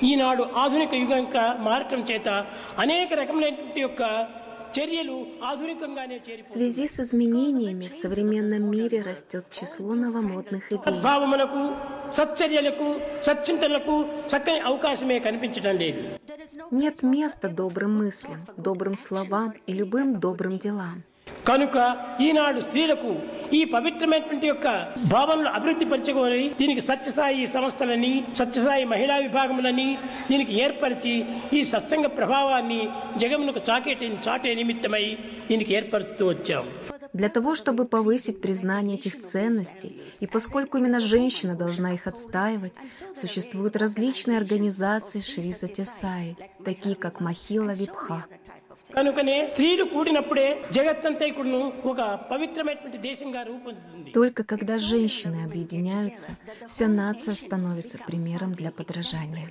ఈనాడు ఆధునిక యుగంగా మారటం చేత అనేక రకమైనటువంటి యొక్క చర్యలు ఆధునికంగానే В связи с изменениями в современном мире растет число новомодных идей. భావములకు సచ్చర్యలకు సచ్చింతనలకు చక్కని అవకాశమే కనిపించడం లేదు. Нет места добрым мыслям, добрым словам и любым добрым делам. కనుక ఈనాడు స్త్రీలకు ఈ పవిత్రమైనటువంటి యొక్క భావనలు అభివృద్ధి పరచుకొని దీనికి సత్యసాయి సంస్థలని సత్యసాయి మహిళా విభాగములని దీనికి ఏర్పరిచి ఈ సత్సంగ ప్రభావాన్ని జగమునకు చాటే నిమిత్తమై దీనికి ఏర్పరుస్తూ వచ్చాం. Для того, чтобы повысить признание этих ценностей, и поскольку именно женщина должна их отстаивать, существуют различные организации Шри Сатья-Саи, такие как Махила Вибхак. కనుకనే స్త్రీలు కూడినప్పుడే జగత్తంతా కూడాను ఒక పవిత్రమైనటువంటి దేశంగా రూపొందుతుంది. Только когда женщины объединяются, вся нация становится примером для подражания.